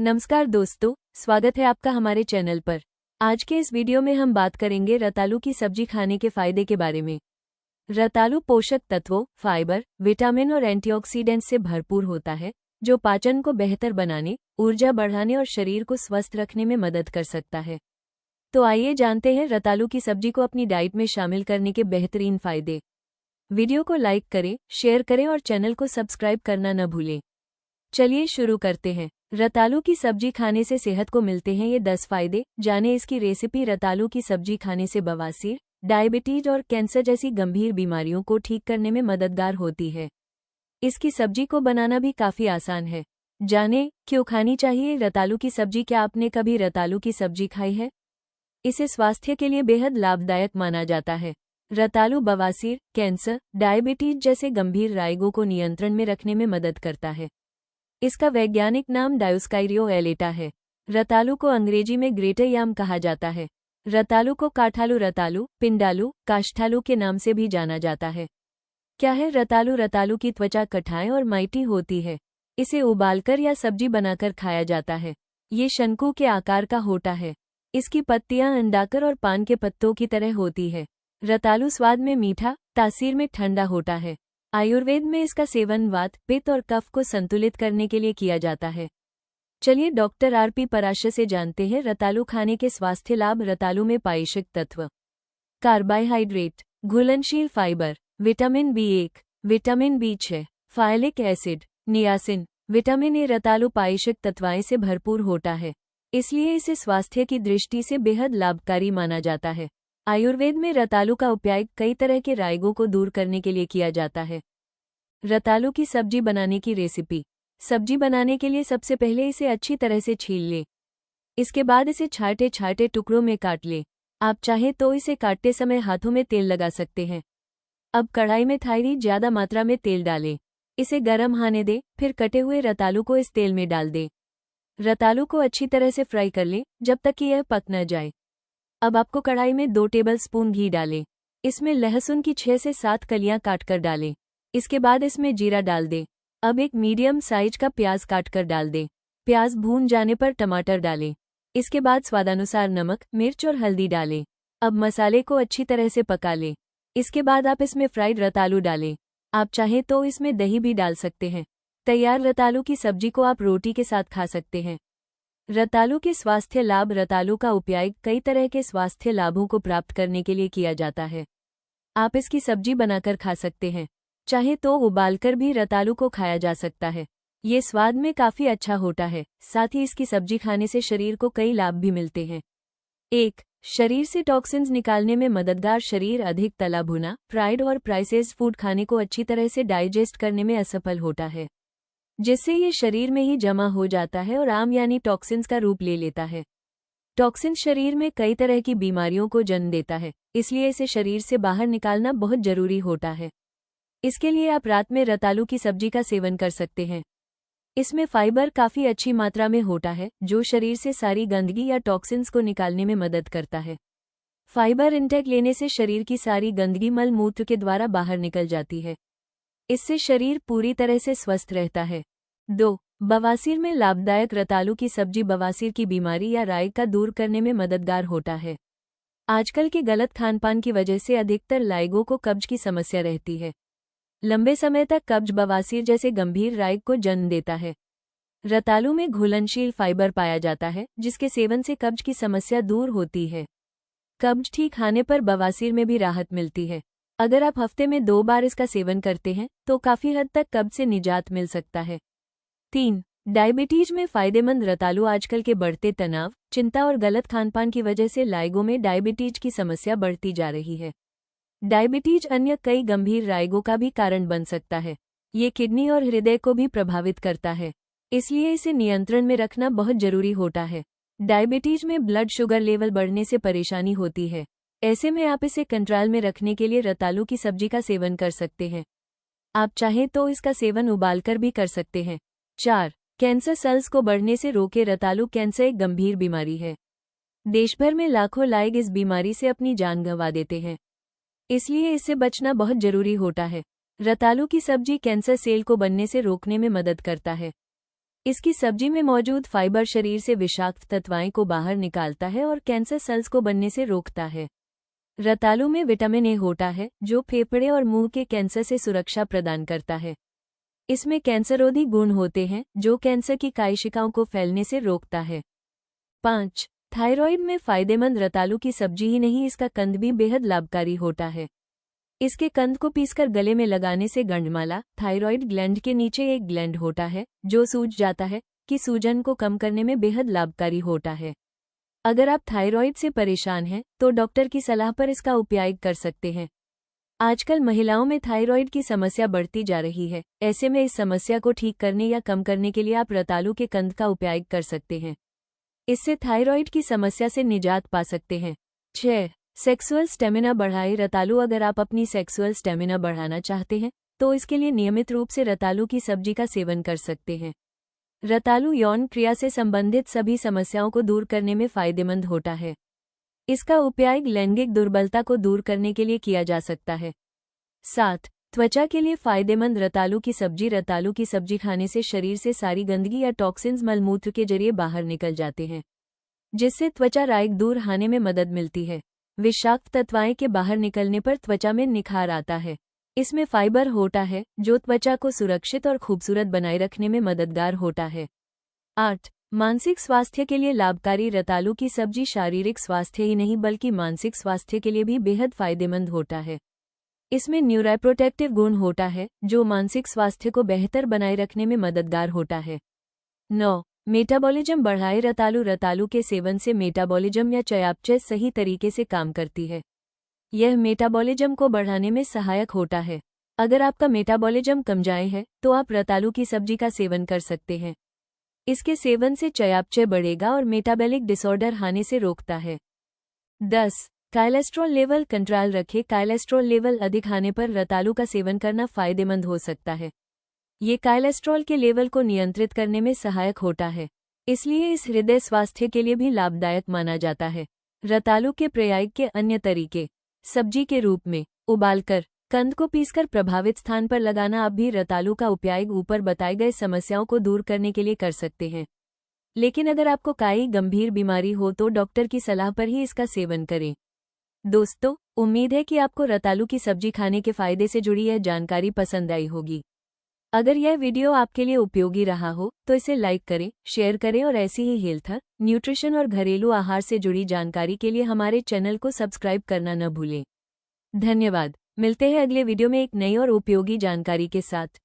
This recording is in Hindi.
नमस्कार दोस्तों, स्वागत है आपका हमारे चैनल पर। आज के इस वीडियो में हम बात करेंगे रतालू की सब्जी खाने के फायदे के बारे में। रतालू पोषक तत्वों, फाइबर, विटामिन और एंटीऑक्सीडेंट से भरपूर होता है, जो पाचन को बेहतर बनाने, ऊर्जा बढ़ाने और शरीर को स्वस्थ रखने में मदद कर सकता है। तो आइए जानते हैं रतालू की सब्जी को अपनी डाइट में शामिल करने के बेहतरीन फायदे। वीडियो को लाइक करें, शेयर करें और चैनल को सब्सक्राइब करना न भूलें। चलिए शुरू करते हैं। रतालू की सब्जी खाने से सेहत को मिलते हैं ये 10 फायदे। जानें इसकी रेसिपी। रतालू की सब्जी खाने से बवासीर, डायबिटीज और कैंसर जैसी गंभीर बीमारियों को ठीक करने में मददगार होती है। इसकी सब्जी को बनाना भी काफी आसान है। जानें क्यों खानी चाहिए रतालू की सब्जी। क्या आपने कभी रतालू की सब्जी खाई है? इसे स्वास्थ्य के लिए बेहद लाभदायक माना जाता है। रतालू बवासीर, कैंसर, डायबिटीज जैसे गंभीर रोगों को नियंत्रण में रखने में मदद करता है। इसका वैज्ञानिक नाम डायोस्काइरियो एलेटा है। रतालू को अंग्रेजी में ग्रेटर याम कहा जाता है। रतालू को काठालू, रतालू, पिंडालू, काष्ठालू के नाम से भी जाना जाता है। क्या है रतालू? रतालू की त्वचा कठोर और माइटी होती है। इसे उबालकर या सब्जी बनाकर खाया जाता है। ये शंकु के आकार का होता है। इसकी पत्तियां अंडाकार और पान के पत्तों की तरह होती है। रतालू स्वाद में मीठा, तासीर में ठंडा होता है। आयुर्वेद में इसका सेवन वात, पित्त और कफ को संतुलित करने के लिए किया जाता है। चलिए डॉक्टर आर.पी. पराशर से जानते हैं रतालू खाने के स्वास्थ्य लाभ। रतालू में पोषक तत्व, कार्बोहाइड्रेट, घुलनशील फाइबर, विटामिन बी1, विटामिन बी6, folic acid, niacin, vitamin A. रतालू पोषक तत्वों से भरपूर होता है, इसलिए इसे स्वास्थ्य की दृष्टि से बेहद लाभकारी माना जाता है। आयुर्वेद में रतालू का उपयोग कई तरह के रोगों को दूर करने के लिए किया जाता है। रतालू की सब्जी बनाने की रेसिपी। सब्जी बनाने के लिए सबसे पहले इसे अच्छी तरह से छील लें। इसके बाद इसे छोटे छोटे टुकड़ों में काट लें। आप चाहें तो इसे काटते समय हाथों में तेल लगा सकते हैं। अब कढ़ाई में थोड़ी ज्यादा मात्रा में तेल डालें। इसे गर्म होने दें, फिर कटे हुए रतालू को इस तेल में डाल दें। रतालू को अच्छी तरह से फ्राई कर लें जब तक कि यह पक न जाए। अब आपको कढ़ाई में 2 टेबलस्पून घी डालें। इसमें लहसुन की 6 से 7 कलियां काटकर डालें। इसके बाद इसमें जीरा डाल दें। अब एक मीडियम साइज का प्याज काटकर डाल दें। प्याज भून जाने पर टमाटर डालें। इसके बाद स्वादानुसार नमक, मिर्च और हल्दी डालें। अब मसाले को अच्छी तरह से पका लें। इसके बाद आप इसमें फ्राइड रतालू डालें। आप चाहें तो इसमें दही भी डाल सकते हैं। तैयार रतालू की सब्जी को आप रोटी के साथ खा सकते हैं। रतालू के स्वास्थ्य लाभ। रतालू का उपयोग कई तरह के स्वास्थ्य लाभों को प्राप्त करने के लिए किया जाता है। आप इसकी सब्जी बनाकर खा सकते हैं, चाहे तो उबालकर भी रतालू को खाया जा सकता है। ये स्वाद में काफी अच्छा होता है। साथ ही इसकी सब्जी खाने से शरीर को कई लाभ भी मिलते हैं। 1. शरीर से टॉक्सिन्स निकालने में मददगार। शरीर अधिक तला भुना, फ्राइड और प्रोसेस्ड फूड खाने को अच्छी तरह से डाइजेस्ट करने में असफल होता है, जिससे ये शरीर में ही जमा हो जाता है और आम यानी टॉक्सिन्स का रूप ले लेता है। टॉक्सिन शरीर में कई तरह की बीमारियों को जन्म देता है, इसलिए इसे शरीर से बाहर निकालना बहुत जरूरी होता है। इसके लिए आप रात में रतालू की सब्जी का सेवन कर सकते हैं। इसमें फाइबर काफी अच्छी मात्रा में होता है, जो शरीर से सारी गंदगी या टॉक्सिन्स को निकालने में मदद करता है। फाइबर इंटेक लेने से शरीर की सारी गंदगी मल मूत्र के द्वारा बाहर निकल जाती है। इससे शरीर पूरी तरह से स्वस्थ रहता है। 2. बवासीर में लाभदायक। रतालू की सब्जी बवासीर की बीमारी या रोग का दूर करने में मददगार होता है। आजकल के गलत खानपान की वजह से अधिकतर लोगों को कब्ज की समस्या रहती है। लंबे समय तक कब्ज बवासीर जैसे गंभीर रोग को जन्म देता है। रतालू में घुलनशील फाइबर पाया जाता है, जिसके सेवन से कब्ज की समस्या दूर होती है। कब्ज ठीक होने पर बवासीर में भी राहत मिलती है। अगर आप हफ्ते में 2 बार इसका सेवन करते हैं तो काफी हद तक कब्ज से निजात मिल सकता है। 3. डायबिटीज में फायदेमंद। रतालू आजकल के बढ़ते तनाव, चिंता और गलत खानपान की वजह से लोगों में डायबिटीज की समस्या बढ़ती जा रही है। डायबिटीज अन्य कई गंभीर रोगों का भी कारण बन सकता है। ये किडनी और हृदय को भी प्रभावित करता है, इसलिए इसे नियंत्रण में रखना बहुत जरूरी होता है। डायबिटीज में ब्लड शुगर लेवल बढ़ने से परेशानी होती है। ऐसे में आप इसे कंट्रोल में रखने के लिए रतालू की सब्जी का सेवन कर सकते हैं। आप चाहें तो इसका सेवन उबालकर भी कर सकते हैं। 4. कैंसर सेल्स को बढ़ने से रोके। रतालू कैंसर एक गंभीर बीमारी है। देश भर में लाखों लोग इस बीमारी से अपनी जान गंवा देते हैं, इसलिए इससे बचना बहुत जरूरी होता है। रतालू की सब्जी कैंसर सेल को बनने से रोकने में मदद करता है। इसकी सब्जी में मौजूद फाइबर शरीर से विषाक्त तत्वाएं को बाहर निकालता है और कैंसर सेल्स को बनने से रोकता है। रतालू में विटामिन ए होता है, जो फेफड़े और मुंह के कैंसर से सुरक्षा प्रदान करता है। इसमें कैंसररोधी गुण होते हैं, जो कैंसर की कोशिकाओं को फैलने से रोकता है। 5. थायराइड में फायदेमंद रतालू की सब्जी ही नहीं, इसका कंद भी बेहद लाभकारी होता है। इसके कंद को पीसकर गले में लगाने से गंडमाला, थायराइड ग्लैंड के नीचे एक ग्लैंड होता है जो सूज जाता है, की सूजन को कम करने में बेहद लाभकारी होता है। अगर आप थायराइड से परेशान हैं तो डॉक्टर की सलाह पर इसका उपयोग कर सकते हैं। आजकल महिलाओं में थायराइड की समस्या बढ़ती जा रही है। ऐसे में इस समस्या को ठीक करने या कम करने के लिए आप रतालू के कंद का उपयोग कर सकते हैं। इससे थायराइड की समस्या से निजात पा सकते हैं। 6. सेक्सुअल स्टेमिना बढ़ाए रतालू। अगर आप अपनी सेक्सुअल स्टेमिना बढ़ाना चाहते हैं तो इसके लिए नियमित रूप से रतालू की सब्जी का सेवन कर सकते हैं। रतालू यौन क्रिया से संबंधित सभी समस्याओं को दूर करने में फायदेमंद होता है। इसका उपयोग लैंगिक दुर्बलता को दूर करने के लिए किया जा सकता है। 7. त्वचा के लिए फायदेमंद रतालू की सब्जी। रतालू की सब्जी खाने से शरीर से सारी गंदगी या टॉक्सिन्स मलमूत्र के जरिए बाहर निकल जाते हैं, जिससे त्वचा राइक दूर हाने में मदद मिलती है। विषाक्त तत्वाएं के बाहर निकलने पर त्वचा में निखार आता है। इसमें फाइबर होता है जो त्वचा को सुरक्षित और खूबसूरत बनाए रखने में मददगार होता है। 8. मानसिक स्वास्थ्य के लिए लाभकारी रतालू की सब्जी शारीरिक स्वास्थ्य ही नहीं बल्कि मानसिक स्वास्थ्य के लिए भी बेहद फायदेमंद होता है। इसमें न्यूरोप्रोटेक्टिव गुण होता है जो मानसिक स्वास्थ्य को बेहतर बनाए रखने में मददगार होता है। 9. मेटाबॉलिज्म बढ़ाए रतालू। रतालू के सेवन से मेटाबॉलिज्म या चयापचय सही तरीके से काम करती है। यह मेटाबॉलिज्म को बढ़ाने में सहायक होता है। अगर आपका मेटाबॉलिज्म कम जाए है तो आप रतालू की सब्जी का सेवन कर सकते हैं। इसके सेवन से चयापचय बढ़ेगा और मेटाबॉलिक डिसऑर्डर आने से रोकता है। 10. कोलेस्ट्रॉल लेवल कंट्रोल रखें। कोलेस्ट्रॉल लेवल अधिक आने पर रतालू का सेवन करना फायदेमंद हो सकता है। ये कोलेस्ट्रॉल के लेवल को नियंत्रित करने में सहायक होता है, इसलिए इस हृदय स्वास्थ्य के लिए भी लाभदायक माना जाता है। रतालू के प्रयोग के अन्य तरीके। सब्जी के रूप में उबालकर कंद को पीसकर प्रभावित स्थान पर लगाना। आप भी रतालू का उपयोग ऊपर बताए गए समस्याओं को दूर करने के लिए कर सकते हैं, लेकिन अगर आपको कोई गंभीर बीमारी हो तो डॉक्टर की सलाह पर ही इसका सेवन करें। दोस्तों, उम्मीद है कि आपको रतालू की सब्जी खाने के फायदे से जुड़ी यह जानकारी पसंद आई होगी। अगर यह वीडियो आपके लिए उपयोगी रहा हो तो इसे लाइक करें, शेयर करें और ऐसी ही हेल्थ, न्यूट्रिशन और घरेलू आहार से जुड़ी जानकारी के लिए हमारे चैनल को सब्सक्राइब करना न भूलें। धन्यवाद। मिलते हैं अगले वीडियो में एक नई और उपयोगी जानकारी के साथ।